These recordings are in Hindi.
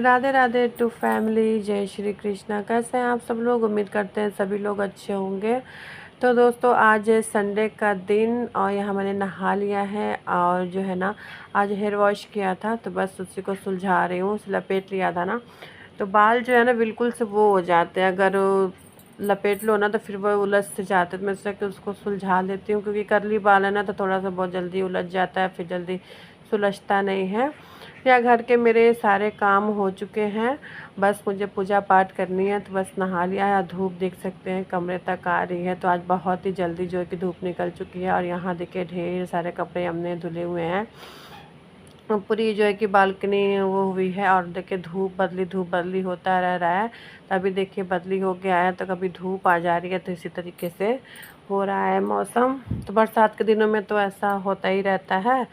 Radhe Radhe to family. जय श्री कृष्णा। कैसे हैं आप सब लोग? उम्मीद करते हैं सभी लोग अच्छे होंगे। तो दोस्तों, आज है संडे का दिन और यहाँ मैंने नहा लिया है और जो है ना, आज हेयर वॉश किया था तो बस उसी को सुलझा रही हूँ। लपेट लिया था ना, तो बाल जो है ना बिल्कुल से वो हो जाते हैं, अगर लपेट लो ना तो फिर वो उलझ से जाते, तो मैं सोचा कि उसको सुलझा लेती हूँ, क्योंकि करली बाल है ना तो थोड़ा सा बहुत जल्दी उलझ जाता है, फिर जल्दी सुलझता नहीं है। या घर के मेरे सारे काम हो चुके हैं, बस मुझे पूजा पाठ करनी है, तो बस नहा लिया है। धूप देख सकते हैं कमरे तक आ रही है, तो आज बहुत ही जल्दी जो है कि धूप निकल चुकी है। और यहाँ देखिए ढेर सारे कपड़े हमने धुले हुए हैं। पूरी जो है कि बालकनी वो हुई है और देखिए धूप बदली होता रह रहा है। तो अभी देखिए बदली हो गया है, तो कभी धूप आ जा रही है, तो इसी तरीके से हो रहा है मौसम। तो बरसात के दिनों में तो ऐसा होता ही रहता है,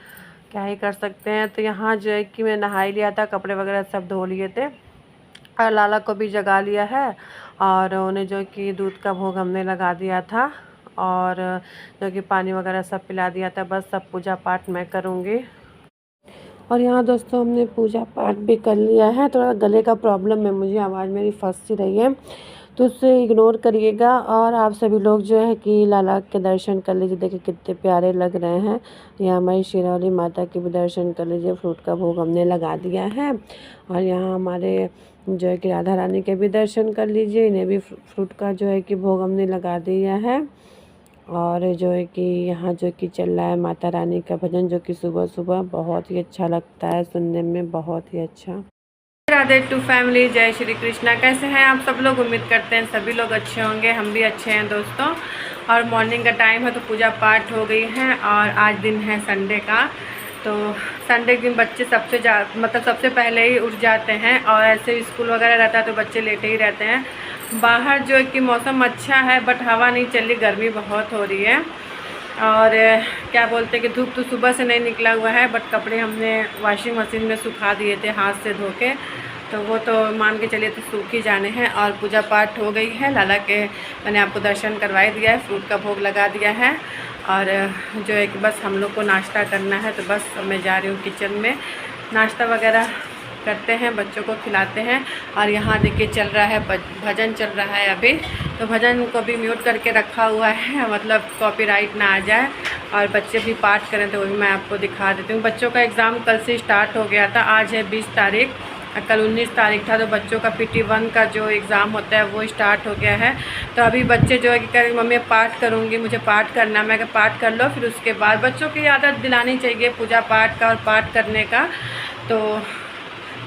क्या ही कर सकते हैं। तो यहाँ जो है कि मैं नहा ही लिया था, कपड़े वगैरह सब धो लिए थे और लाला को भी जगा लिया है। और उन्हें जो कि दूध का भोग हमने लगा दिया था और जो कि पानी वगैरह सब पिला दिया था। बस सब पूजा पाठ मैं करूँगी। और यहाँ दोस्तों हमने पूजा पाठ भी कर लिया है। थोड़ा गले का प्रॉब्लम है मुझे, आवाज़ मेरी फंस सी रही है, तो उससे इग्नोर करिएगा। और आप सभी लोग जो है कि लाला के दर्शन कर लीजिए, देखिए कितने प्यारे लग रहे हैं। यहाँ हमारी शेरावाली माता के भी दर्शन कर लीजिए। फ्रूट का भोग हमने लगा दिया है। और यहाँ हमारे जो है कि राधा रानी के भी दर्शन कर लीजिए, इन्हें भी फ्रूट का जो है कि भोग हमने लगा दिया है। और जो है कि यहाँ जो कि चल रहा है माता रानी का भजन, जो कि सुबह सुबह बहुत ही अच्छा लगता है सुनने में, बहुत ही अच्छा। Radhe to family. जय श्री कृष्णा। कैसे हैं आप सब लोग? उम्मीद करते हैं सभी लोग अच्छे होंगे, हम भी अच्छे हैं दोस्तों। और मॉर्निंग का टाइम है तो पूजा पाठ हो गई है और आज दिन है संडे का। तो संडे के दिन बच्चे सबसे पहले ही उठ जाते हैं, और ऐसे स्कूल वगैरह रहता है तो बच्चे लेटे ही रहते हैं। बाहर जो है कि मौसम अच्छा है बट हवा नहीं चल रही, गर्मी बहुत हो रही है। और क्या बोलते हैं कि धूप तो सुबह से नहीं निकला हुआ है, बट कपड़े हमने वॉशिंग मशीन में सुखा दिए थे हाथ से धो के, तो वो तो मान के चलिए तो सूख ही जाने हैं। और पूजा पाठ हो गई है, लाला के मैंने आपको दर्शन करवाई दिया है, फ्रूट का भोग लगा दिया है। और जो है कि बस हम लोग को नाश्ता करना है, तो बस मैं जा रही हूँ किचन में, नाश्ता वगैरह करते हैं, बच्चों को खिलाते हैं। और यहाँ देखिए चल रहा है भजन चल रहा है अभी, तो भजन को भी म्यूट करके रखा हुआ है, मतलब कॉपीराइट ना आ जाए। और बच्चे भी पाठ करें तो वो भी मैं आपको दिखा देती हूँ। बच्चों का एग्ज़ाम कल से स्टार्ट हो गया था, आज है 20 तारीख, कल 19 तारीख था। तो बच्चों का PT1 का जो एग्ज़ाम होता है वो स्टार्ट हो गया है। तो अभी बच्चे जो है कि कहेंगे मम्मी पाठ करूँगी, मुझे पाठ करना। मैं कहा पाठ कर लो, फिर उसके बाद बच्चों की आदत दिलानी चाहिए पूजा पाठ का और पाठ करने का, तो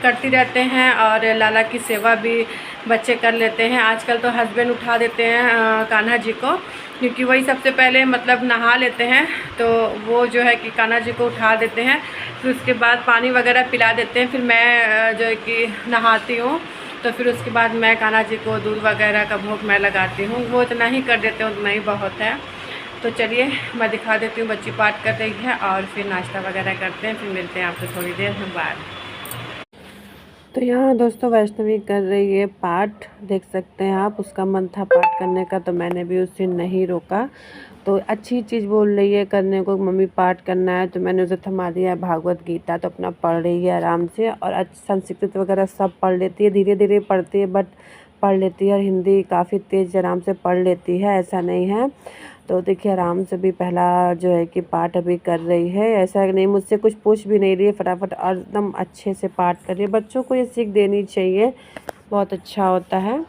करती रहते हैं। और लाला की सेवा भी बच्चे कर लेते हैं। आजकल तो हस्बैंड उठा देते हैं कान्हा जी को, क्योंकि वही सबसे पहले मतलब नहा लेते हैं, तो वो जो है कि कान्हा जी को उठा देते हैं, फिर उसके बाद पानी वगैरह पिला देते हैं। फिर मैं जो है कि नहाती हूँ, तो फिर उसके बाद मैं कान्हा जी को दूध वगैरह का भोग मैं लगाती हूँ। वो इतना ही कर देते हैं, उतना ही बहुत है। तो चलिए मैं दिखा देती हूँ, बच्ची पाठ कर रही है और फिर नाश्ता वगैरह करते हैं, फिर मिलते हैं आपसे थोड़ी देर में बाद। तो यहाँ दोस्तों वैष्णवी कर रही है पाठ, देख सकते हैं आप। उसका मन था पाठ करने का, तो मैंने भी उसे नहीं रोका। तो अच्छी चीज़ बोल रही है करने को, मम्मी पाठ करना है, तो मैंने उसे थमा दिया है। भागवत गीता तो अपना पढ़ रही है आराम से, और संस्कृत वगैरह सब पढ़ लेती है, धीरे धीरे पढ़ती है बट पढ़ लेती है। और हिंदी काफ़ी तेज़ आराम से पढ़ लेती है, ऐसा नहीं है। तो देखिए आराम से भी पहला जो है कि पाठ अभी कर रही है, ऐसा नहीं मुझसे कुछ पूछ भी नहीं रही है, फटाफट और एकदम अच्छे से पाठ कर रही है। बच्चों को ये सीख देनी चाहिए, बहुत अच्छा होता है।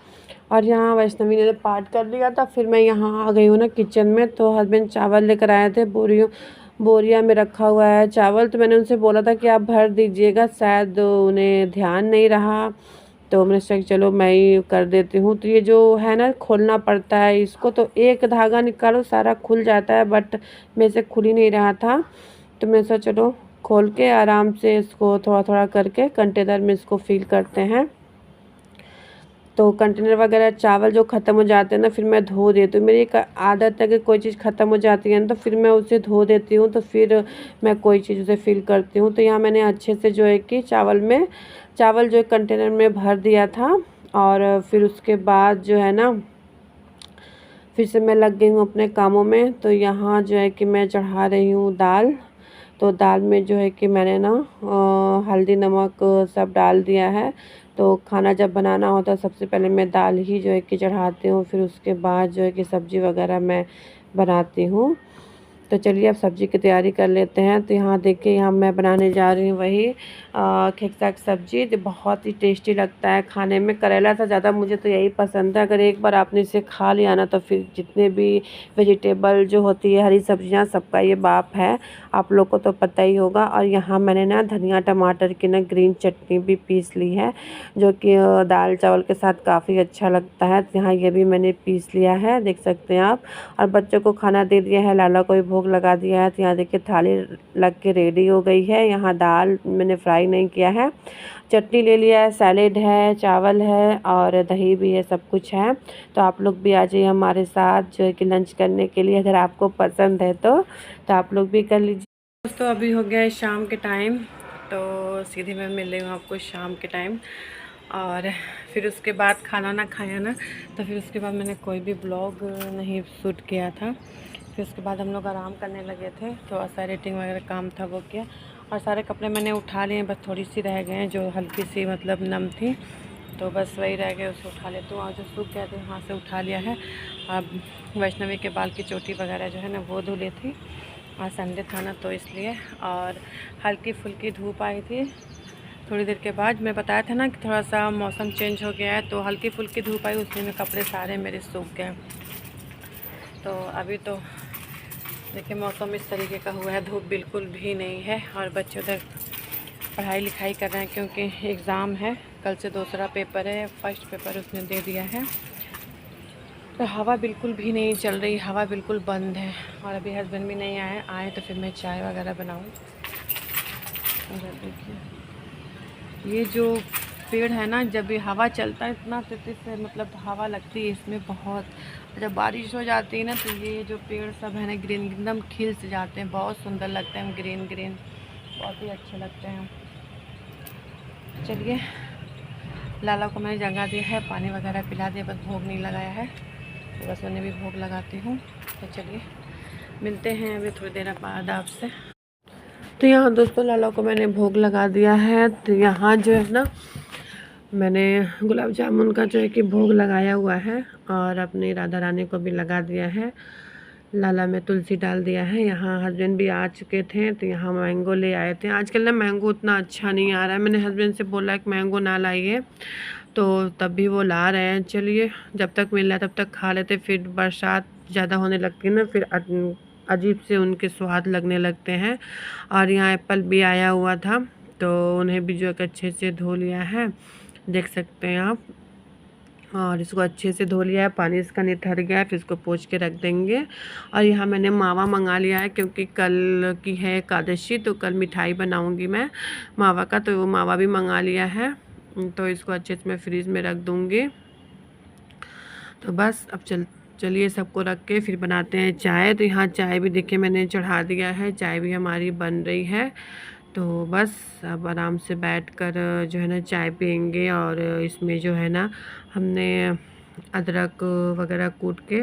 और यहाँ वैष्णवी ने पाठ कर लिया था, फिर मैं यहाँ आ गई हूँ ना किचन में। तो हस्बैंड चावल लेकर आए थे, बोरिया में रखा हुआ है चावल। तो मैंने उनसे बोला था कि आप भर दीजिएगा, शायद उन्हें ध्यान नहीं रहा, तो मैंने सोचा चलो मैं ही कर देती हूँ। तो ये जो है ना खोलना पड़ता है इसको, तो एक धागा निकालो सारा खुल जाता है, बट मेरे से खुल ही नहीं रहा था। तो मैंने सोचा चलो खोल के आराम से इसको थोड़ा थोड़ा करके कंटेनर में इसको फिल करते हैं। तो कंटेनर वगैरह चावल जो ख़त्म हो जाते हैं ना, फिर मैं धो देती हूँ। मेरी एक आदत है कि कोई चीज़ ख़त्म हो जाती है ना, तो फिर मैं उसे धो देती हूँ, तो फिर मैं कोई चीज़ उसे फिल करती हूँ। तो यहाँ मैंने अच्छे से जो है कि चावल जो कंटेनर में भर दिया था। और फिर उसके बाद जो है ना, फिर से मैं लग गई हूँ अपने कामों में। तो यहाँ जो है कि मैं चढ़ा रही हूँ दाल। तो दाल में जो है कि मैंने ना हल्दी नमक सब डाल दिया है। तो खाना जब बनाना होता है सबसे पहले मैं दाल ही जो है कि चढ़ाती हूँ, फिर उसके बाद जो है कि सब्ज़ी वगैरह मैं बनाती हूँ। तो चलिए अब सब्ज़ी की तैयारी कर लेते हैं। तो यहाँ देखिए, यहाँ मैं बनाने जा रही हूँ वही खेक्सा की सब्ज़ी, जो बहुत ही टेस्टी लगता है खाने में। करेला से ज़्यादा मुझे तो यही पसंद है। अगर एक बार आपने इसे खा लिया ना, तो फिर जितने भी वेजिटेबल जो होती है, हरी सब्जियाँ, सबका ये बाप है। आप लोग को तो पता ही होगा। और यहाँ मैंने ना धनिया टमाटर की ना ग्रीन चटनी भी पीस ली है, जो कि दाल चावल के साथ काफ़ी अच्छा लगता है। तो यहाँ ये भी मैंने पीस लिया है, देख सकते हैं आप। और बच्चों को खाना दे दिया है, लाला को भी भोग लगा दिया है। तो यहाँ देखिए थाली लग के रेडी हो गई है। यहाँ दाल मैंने फ्राई नहीं किया है, चटनी ले लिया है, सैलेड है, चावल है और दही भी है, सब कुछ है। तो आप लोग भी आ जाइए हमारे साथ जो है कि लंच करने के लिए, अगर आपको पसंद है तो आप लोग भी कर लीजिए। दोस्तों अभी हो गया है शाम के टाइम, तो सीधे मैं मिल रही हूँ आपको शाम के टाइम। और फिर उसके बाद खाना ना खाया ना, तो फिर उसके बाद मैंने कोई भी ब्लॉग नहीं शूट किया था। फिर उसके बाद हम लोग आराम करने लगे थे, थोड़ा सा एडिटिंग वगैरह काम था वो किया। और सारे कपड़े मैंने उठा लिए, बस थोड़ी सी रह गए हैं जो हल्की सी मतलब नम थी, तो बस वही रह गए, उसको उठा लेती हूँ। और जो सूख गए थे वहाँ से उठा लिया है। अब वैष्णवी के बाल की चोटी वगैरह जो है ना वो धुली थी, और संडे था ना तो इसलिए। और हल्की फुल्की धूप आई थी थोड़ी देर के बाद। मैं बताया था ना कि थोड़ा सा मौसम चेंज हो गया है, तो हल्की फुल्की धूप आई, उसमें में कपड़े सारे मेरे सूख गए। तो अभी तो देखिए मौसम इस तरीके का हुआ है, धूप बिल्कुल भी नहीं है। और बच्चे उधर पढ़ाई लिखाई कर रहे हैं, क्योंकि एग्ज़ाम है, कल से दूसरा पेपर है, फर्स्ट पेपर उसने दे दिया है। तो हवा बिल्कुल भी नहीं चल रही, हवा बिल्कुल बंद है। और अभी हस्बैंड भी नहीं आए तो फिर मैं चाय वगैरह बनाऊँ। उधर देखिए ये जो पेड़ है ना, जब ये हवा चलता है इतना तेज़ी से मतलब हवा लगती है इसमें बहुत। जब बारिश हो जाती है ना, तो ये जो पेड़ सब है ना ग्रीन एकदम खिल से जाते हैं, बहुत सुंदर लगते हैं, ग्रीन ग्रीन बहुत ही अच्छे लगते हैं। चलिए लाला को मैंने जगा दिया है, पानी वगैरह पिला दिया, बस भोग नहीं लगाया है, तो बस उन्हें भी भोग लगाती हूँ। तो चलिए मिलते हैं अभी थोड़ी देर बाद आपसे। तो यहाँ दोस्तों लाला को मैंने भोग लगा दिया है। तो यहाँ जो है ना मैंने गुलाब जामुन का जो है कि भोग लगाया हुआ है, और अपनी राधा रानी को भी लगा दिया है। लाला में तुलसी डाल दिया है। यहाँ हस्बैंड भी आ चुके थे, तो यहाँ मैंगो ले आए थे। आजकल ना मैंगो उतना अच्छा नहीं आ रहा है, मैंने हस्बैंड से बोला कि मैंगो ना लाइए, तो तब भी वो ला रहे हैं। चलिए जब तक मिल रहा है तब तक खा लेते, फिर बरसात ज़्यादा होने लगती है ना, फिर अजीब से उनके स्वाद लगने लगते हैं। और यहाँ एप्पल भी आया हुआ था, तो उन्हें भी जो है अच्छे से धो लिया है, देख सकते हैं आप। और इसको अच्छे से धो लिया है, पानी इसका निथर गया है, फिर इसको पोंछ के रख देंगे। और यहाँ मैंने मावा मंगा लिया है, क्योंकि कल की है एकादशी, तो कल मिठाई बनाऊंगी मैं मावा का, तो वो मावा भी मंगा लिया है। तो इसको अच्छे से मैं फ्रीज़ में रख दूँगी। तो बस अब चलिए सबको रख के फिर बनाते हैं चाय। तो यहाँ चाय भी देखिए मैंने चढ़ा दिया है, चाय भी हमारी बन रही है। तो बस अब आराम से बैठकर जो है ना चाय पियेंगे। और इसमें जो है ना हमने अदरक वगैरह कूट के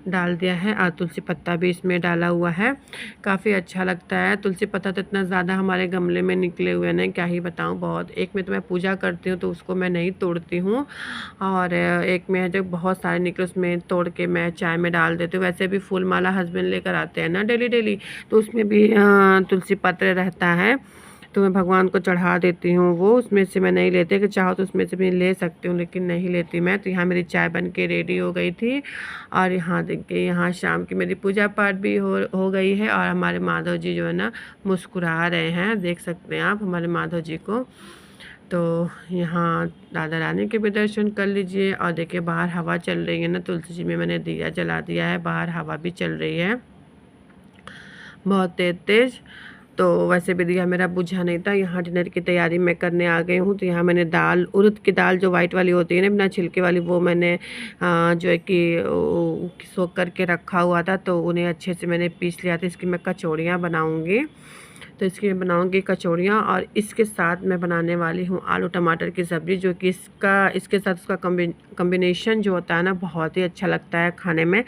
डाल दिया है, और तुलसी पत्ता भी इसमें डाला हुआ है, काफ़ी अच्छा लगता है। तुलसी पत्ता तो इतना ज़्यादा हमारे गमले में निकले हुए हैं, क्या ही बताऊँ, बहुत। एक में तो मैं पूजा करती हूँ तो उसको मैं नहीं तोड़ती हूँ, और एक में है जो बहुत सारे निकले उसमें तोड़ के मैं चाय में डाल देती हूँ। वैसे भी फूल माला हस्बैंड लेकर आते हैं ना डेली डेली, तो उसमें भी तुलसी पत्र रहता है, तो मैं भगवान को चढ़ा देती हूँ। वो उसमें से मैं नहीं लेती, कि चाहो तो उसमें से भी ले सकती हूँ, लेकिन नहीं लेती मैं। तो यहाँ मेरी चाय बन के रेडी हो गई थी। और यहाँ देखिए यहाँ शाम की मेरी पूजा पाठ भी हो गई है। और हमारे माधव जी जो है ना मुस्कुरा रहे हैं, देख सकते हैं आप हमारे माधव जी को। तो यहाँ राधा रानी के भी दर्शन कर लीजिए। और देखिए बाहर हवा चल रही है ना, तुलसी जी में मैंने दिया जला दिया है, बाहर हवा भी चल रही है बहुत तेज़ तेज़। तो वैसे भी दिया मेरा बुझा नहीं था। यहाँ डिनर की तैयारी मैं करने आ गई हूँ। तो यहाँ मैंने दाल, उड़द की दाल जो वाइट वाली होती है ना बिना छिलके वाली, वो मैंने जो है कि सोख करके रखा हुआ था, तो उन्हें अच्छे से मैंने पीस लिया था। इसकी मैं कचौड़ियाँ बनाऊँगी। तो इसकी मैं बनाऊँगी कचौड़ियाँ और इसके साथ मैं बनाने वाली हूँ आलू टमाटर की सब्ज़ी, जो कि इसके साथ उसका कॉम्बिनेशन जो होता है ना बहुत ही अच्छा लगता है खाने में।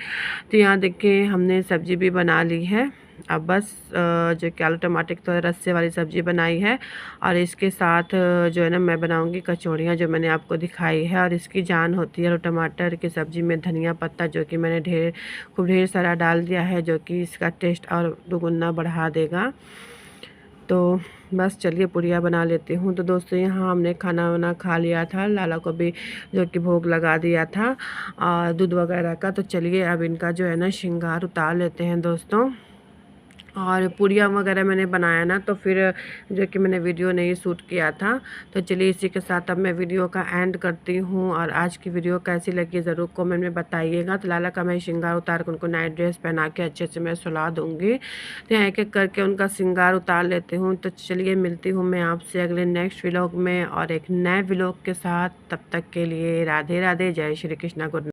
तो यहाँ देखिए हमने सब्ज़ी भी बना ली है। अब बस जो कि आलू टमाटर की तो रस्से वाली सब्ज़ी बनाई है और इसके साथ जो है ना मैं बनाऊंगी कचौड़ियाँ, जो मैंने आपको दिखाई है। और इसकी जान होती है आलू टमाटर की सब्ज़ी में धनिया पत्ता, जो कि मैंने खूब ढेर सारा डाल दिया है, जो कि इसका टेस्ट और दुगुना बढ़ा देगा। तो बस चलिए पूड़ियाँ बना लेती हूँ। तो दोस्तों यहाँ हमने खाना वाना खा लिया था, लाला को भी जो कि भोग लगा दिया था और दूध वगैरह का। तो चलिए अब इनका जो है ना श्रृंगार उतार लेते हैं दोस्तों। और पूड़ियाँ वगैरह मैंने बनाया ना, तो फिर जो कि मैंने वीडियो नहीं शूट किया था। तो चलिए इसी के साथ अब मैं वीडियो का एंड करती हूँ। और आज की वीडियो कैसी लगी ज़रूर कमेंट में बताइएगा। तो लाला का मैं श्रृंगार उतार कर उनको नाइट ड्रेस पहना के अच्छे से मैं सुला दूँगी। तो यहाँ एक एक करके उनका श्रृंगार उतार लेती हूँ। तो चलिए मिलती हूँ मैं आपसे अगले नेक्स्ट व्लॉग में और एक नए व्लॉग के साथ। तब तक के लिए राधे राधे, जय श्री कृष्णा, गुड नाइट।